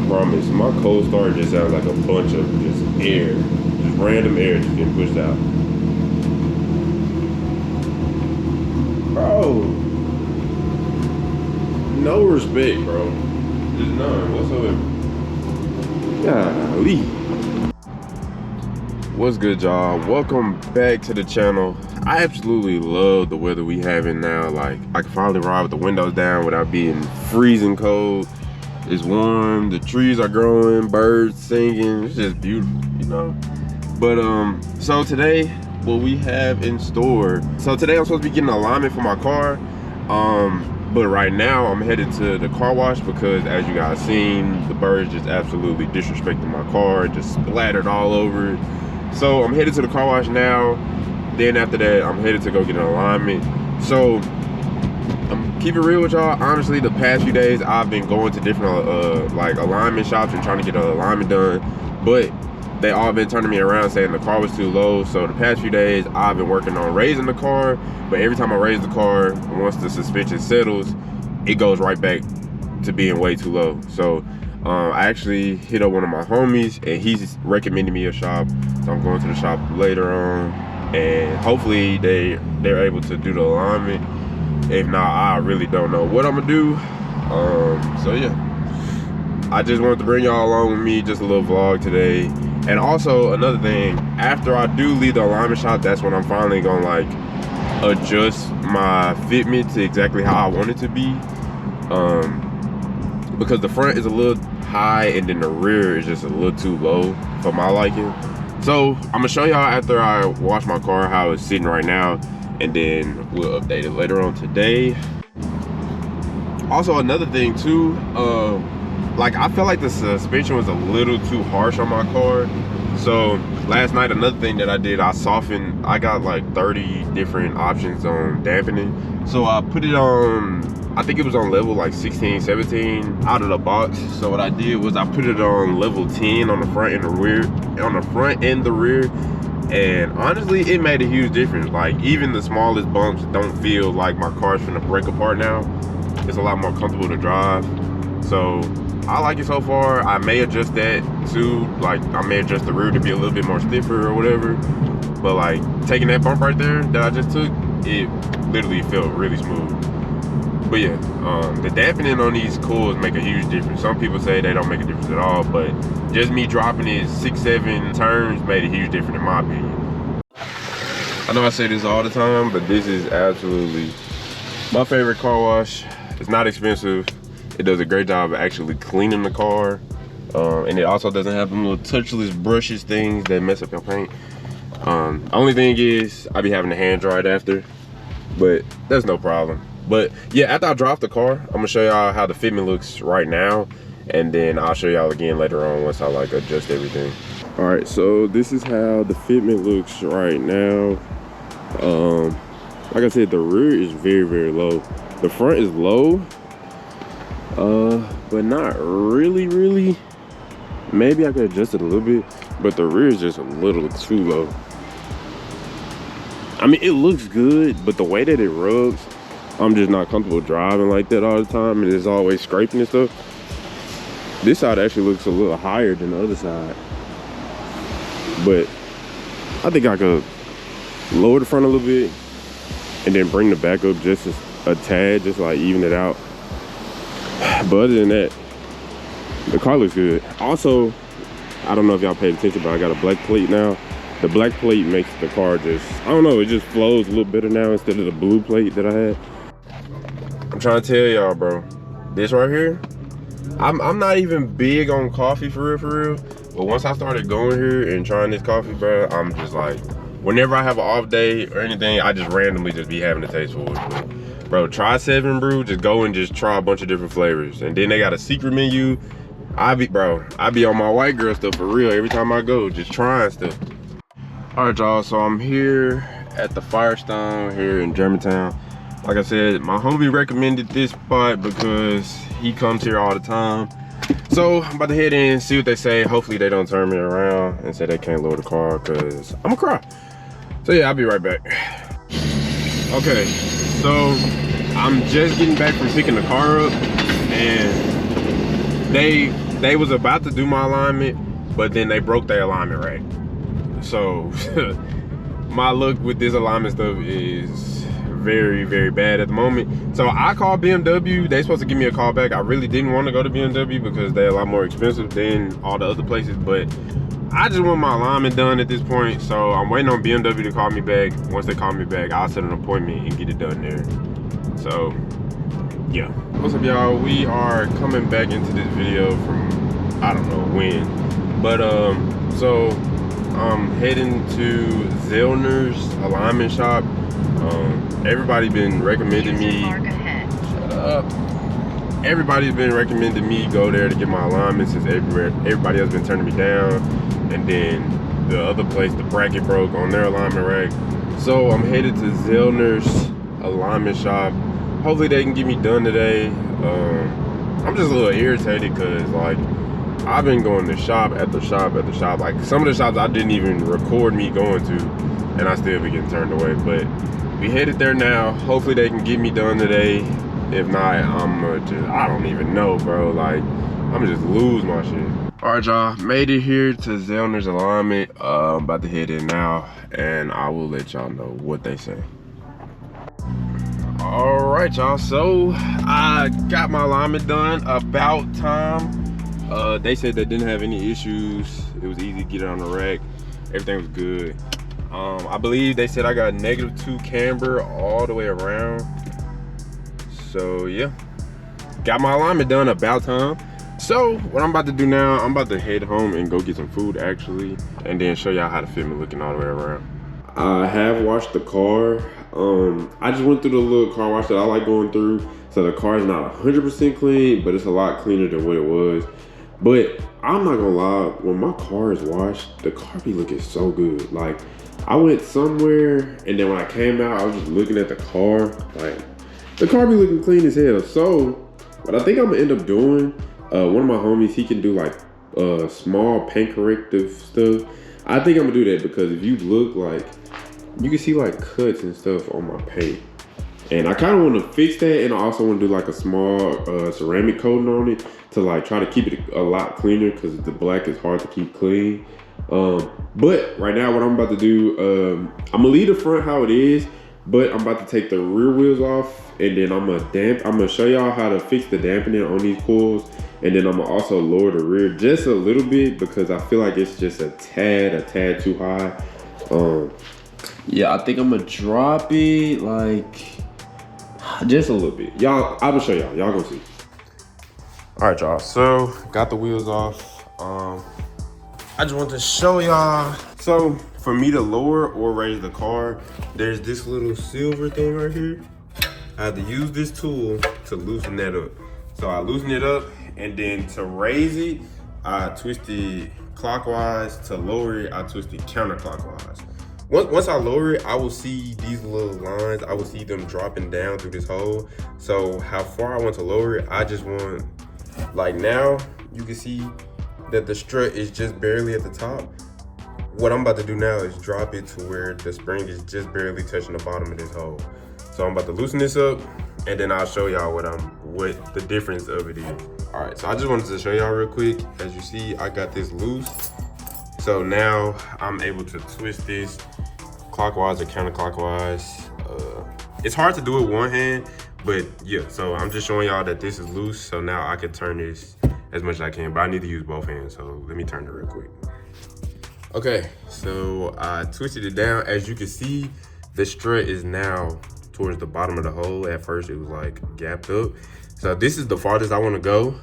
promise, my cold start just sounds like a bunch of just air, just random air just getting pushed out. Bro, no respect, bro. Just none whatsoever. Golly. What's good, y'all? Welcome back to the channel. I absolutely love the weather we having now. Like, I can finally ride with the windows down without being freezing cold. It's warm, the trees are growing, birds singing. It's just beautiful, you know. But so today, what we have in store. So today I'm supposed to be getting an alignment for my car. But right now I'm headed to the car wash because, as you guys seen, the birds just absolutely disrespecting my car, just splattered all over it. So I'm headed to the car wash now. Then after that, I'm headed to go get an alignment. So keep it real with y'all. Honestly, the past few days I've been going to different like alignment shops and trying to get an alignment done, but they all been turning me around saying the car was too low. So the past few days I've been working on raising the car, but every time I raise the car, once the suspension settles, it goes right back to being way too low. So I actually hit up one of my homies and he's recommended me a shop. So I'm going to the shop later on and hopefully they're able to do the alignment. If not, I really don't know what I'm gonna do. So yeah, I just wanted to bring y'all along with me, just a little vlog today. And also another thing, after I do leave the alignment shop, that's when I'm finally gonna like adjust my fitment to exactly how I want it to be. Because the front is a little high and then the rear is just a little too low for my liking. So I'm gonna show y'all after I wash my car how it's sitting right now, and then we'll update it later on today. Also, another thing too, like I felt like the suspension was a little too harsh on my car. So last night, another thing that I did, I softened. I got like 30 different options on dampening. So I put it on, I think it was on level like 16, 17 out of the box. So what I did was I put it on level 10 on the front and the rear, and honestly it made a huge difference. Like even the smallest bumps don't feel like my car's finna break apart now. It's a lot more comfortable to drive. So I like it so far. I may adjust that too, like I may adjust the rear to be a little bit more stiffer or whatever, but like taking that bump right there that I just took, it literally felt really smooth. But yeah, the dampening on these coils make a huge difference. Some people say they don't make a difference at all, but just me dropping it 6-7 turns made a huge difference in my opinion. I know I say this all the time, but this is absolutely my favorite car wash. It's not expensive. It does a great job of actually cleaning the car. And it also doesn't have them little touchless brushes things that mess up your paint. Only thing is, I be having to hand dry it after, but that's no problem. But yeah, after I drop the car, I'm gonna show y'all how the fitment looks right now, and then I'll show y'all again later on once I like adjust everything. All right, so this is how the fitment looks right now. Like I said, the rear is very, very low. The front is low, but not really. Maybe I could adjust it a little bit, but the rear is just a little too low. I mean, it looks good, but the way that it rubs, I'm just not comfortable driving like that all the time, and it's always scraping and stuff. This side actually looks a little higher than the other side, but I think I could lower the front a little bit and then bring the back up just a tad, just like even it out. But other than that, the car looks good. Also, I don't know if y'all paid attention, but I got a black plate now. The black plate makes the car just, I don't know, it just flows a little better now instead of the blue plate that I had. I'm trying to tell y'all, bro, this right here, I'm not even big on coffee for real, but once I started going here and trying this coffee, bro, I'm just like, whenever I have an off day or anything, I just randomly just be having a taste for it. But, bro, try 7 Brew, just go and just try a bunch of different flavors. And then they got a secret menu. I be on my white girl stuff for real every time I go, just trying stuff. All right, y'all, so I'm here at the Firestone here in Germantown. Like I said, my homie recommended this spot because he comes here all the time. So I'm about to head in, see what they say. Hopefully they don't turn me around and say they can't load the car, because I'm gonna cry. So yeah, I'll be right back. Okay, so I'm just getting back from picking the car up, and they they was about to do my alignment, but then they broke their alignment rack. So my luck with this alignment stuff is very, very bad at the moment. So I called BMW. They supposed to give me a call back. I really didn't want to go to BMW because they're a lot more expensive than all the other places, but I just want my alignment done at this point. So I'm waiting on BMW to call me back. Once they call me back, I'll set an appointment and get it done there. So yeah. What's up, y'all? We are coming back into this video from I don't know when, but so I'm heading to Zellner's alignment shop. Everybody been recommending me. Shut up. Everybody's been recommending me go there to get my alignment since everybody else been turning me down. And then the other place, the bracket broke on their alignment rack. So I'm headed to Zellner's alignment shop. Hopefully they can get me done today. I'm just a little irritated because like I've been going to shop after shop after shop. Like some of the shops I didn't even record me going to, and I still be getting turned away. But we headed there now. Hopefully they can get me done today. If not, I don't even know, bro. Like I'm just lose my shit. All right, y'all, made it here to Zellner's alignment. I'm about to head in now, and I will let y'all know what they say. All right, y'all, so I got my alignment done about time. They said they didn't have any issues. It was easy to get it on the rack. Everything was good. I believe they said I got -2 camber all the way around. So yeah, got my alignment done about time. So what I'm about to do now, I'm about to head home and go get some food actually, and then show y'all how the Fitment looking all the way around. I have washed the car. I just went through the little car wash that I like going through. So the car is not 100% clean, but it's a lot cleaner than what it was. But I'm not gonna lie, when my car is washed, the car be looking so good. Like I went somewhere and then when I came out, I was just looking at the car. Like the car be looking clean as hell. So what I think I'm gonna end up doing, one of my homies, he can do like small paint corrective stuff. I think I'm gonna do that because if you look, like you can see like cuts and stuff on my paint. And I kind of want to fix that, and I also want to do like a small ceramic coating on it to like try to keep it a lot cleaner because the black is hard to keep clean. But right now what I'm about to do, I'm gonna leave the front how it is, but I'm about to take the rear wheels off, and then I'm gonna show y'all how to fix the dampening on these coils, and then I'm gonna also lower the rear just a little bit because I feel like it's just a tad too high. Yeah, I think I'm gonna drop it like just a little bit. Y'all, I will show y'all. Y'all gonna see. All right, y'all. So got the wheels off. I just want to show y'all. So for me to lower or raise the car, there's this little silver thing right here. I had to use this tool to loosen that up. So I loosen it up, and then to raise it, I twist it clockwise. To lower it, I twist it counterclockwise. Once I lower it, I will see these little lines. I will see them dropping down through this hole. So how far I want to lower it, I just want, like now, you can see that the strut is just barely at the top. What I'm about to do now is drop it to where the spring is just barely touching the bottom of this hole. So I'm about to loosen this up, and then I'll show y'all what the difference of it is. All right, so I just wanted to show y'all real quick. As you see, I got this loose. So now I'm able to twist this clockwise or counterclockwise. It's hard to do it one hand, but yeah, so I'm just showing y'all that this is loose. So now I can turn this as much as I can, but I need to use both hands. So let me turn it real quick. Okay, so I twisted it down. As you can see, the strut is now towards the bottom of the hole. At first it was like gapped up. So this is the farthest I want to go.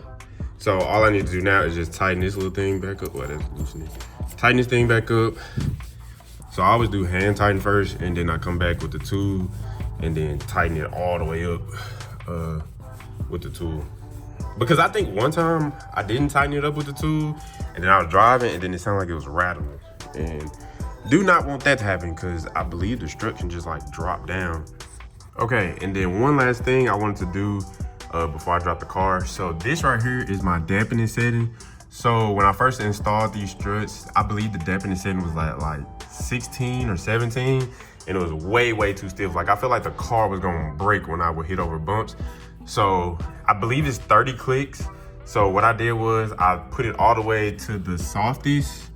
So all I need to do now is just tighten this little thing back up. Well, that's loosening. Tighten this thing back up. So I always do hand tighten first, and then I come back with the tool and then tighten it all the way up with the tool. Because I think one time I didn't tighten it up with the tool, and then I was driving, and then it sounded like it was rattling. And do not want that to happen because I believe the strut can just like drop down. Okay, and then one last thing I wanted to do before I drop the car. So this right here is my dampening setting. So when I first installed these struts, I believe the dampening setting was like 16 or 17, and it was way too stiff. Like I feel like the car was gonna break when I would hit over bumps. So I believe it's 30 clicks. So what I did was I put it all the way to the softest.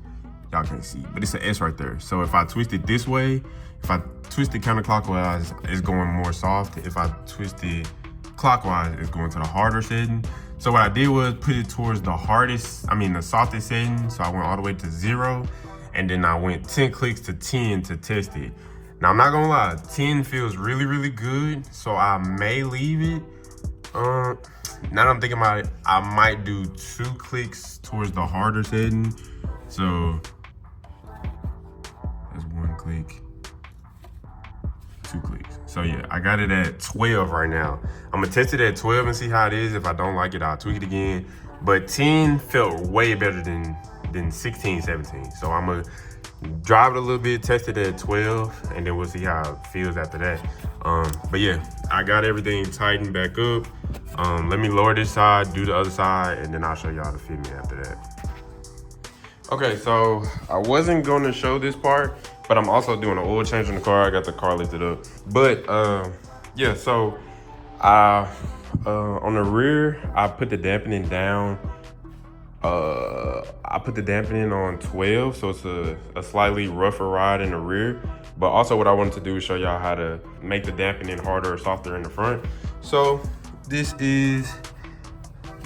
Y'all can't see, but it's an S right there. So if I twist it this way, if I twist it counterclockwise, it's going more soft. If I twist it clockwise, it's going to the harder setting. So what I did was put it towards the the softest setting. So I went all the way to 0, and then I went 10 clicks to 10 to test it. Now I'm not gonna lie, 10 feels really, really good. So I may leave it. Now that I'm thinking about it, I might do 2 clicks towards the harder setting. So that's 1 click, 2 clicks. So yeah, I got it at 12 right now. I'm gonna test it at 12 and see how it is. If I don't like it, I'll tweak it again. But 10 felt way better than 16, 17. So I'm gonna drive it a little bit, test it at 12, and then we'll see how it feels after that. But yeah, I got everything tightened back up. Let me lower this side, do the other side, and then I'll show y'all the fitment after that. Okay, so I wasn't gonna show this part, but I'm also doing an oil change on the car. I got the car lifted up. But yeah, so on the rear, I put the dampening down. I put the dampening on 12, so it's a slightly rougher ride in the rear. But also what I wanted to do is show y'all how to make the dampening harder or softer in the front. So this is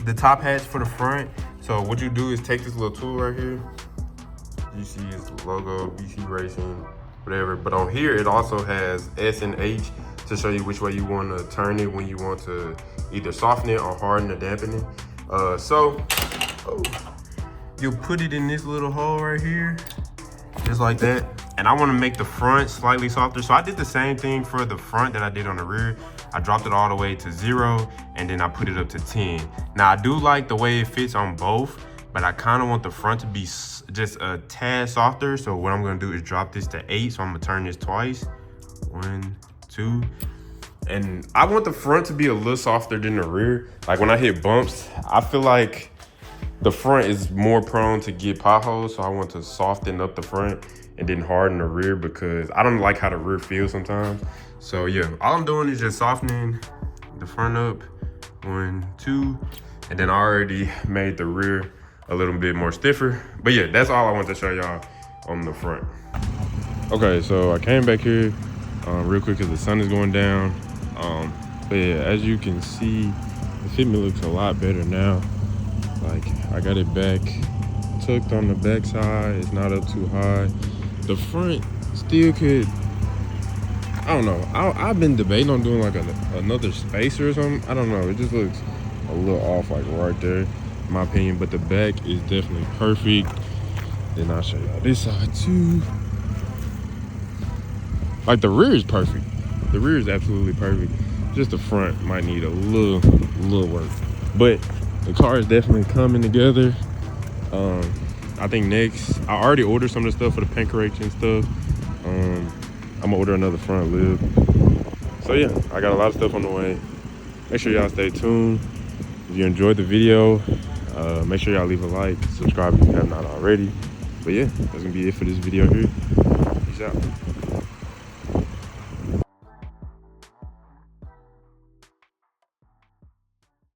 the top hatch for the front. So what you do is take this little tool right here. You see its logo, BC Racing, whatever. But on here, it also has S and H to show you which way you want to turn it when you want to either soften it or harden the dampening. You put it in this little hole right here, just like that. And I want to make the front slightly softer. So I did the same thing for the front that I did on the rear. I dropped it all the way to 0, and then I put it up to 10. Now I do like the way it fits on both, but I kind of want the front to be just a tad softer. So what I'm gonna do is drop this to 8. So I'm gonna turn this twice. 1, 2. And I want the front to be a little softer than the rear. Like when I hit bumps, I feel like the front is more prone to get potholes. So I want to soften up the front and then harden the rear, because I don't like how the rear feels sometimes. So yeah, all I'm doing is just softening the front up. 1, 2. And then I already made the rear a little bit more stiffer. But yeah, that's all I want to show y'all on the front. Okay, so I came back here real quick because the sun is going down. But yeah, as you can see, the fitment looks a lot better now. Like, I got it back tucked on the back side. It's not up too high. The front still could, I don't know. I've been debating on doing like another spacer or something. I don't know. It just looks a little off, like right there, in my opinion. But the back is definitely perfect. Then I'll show y'all this side too. Like the rear is perfect. The rear is absolutely perfect. Just the front might need a little work. But the car is definitely coming together. I think next, I already ordered some of the stuff for the paint correction stuff. I'm gonna order another front lip. So yeah, I got a lot of stuff on the way. Make sure y'all stay tuned. If you enjoyed the video, make sure y'all leave a like, subscribe if you have not already. But yeah, that's gonna be it for this video here. Peace out.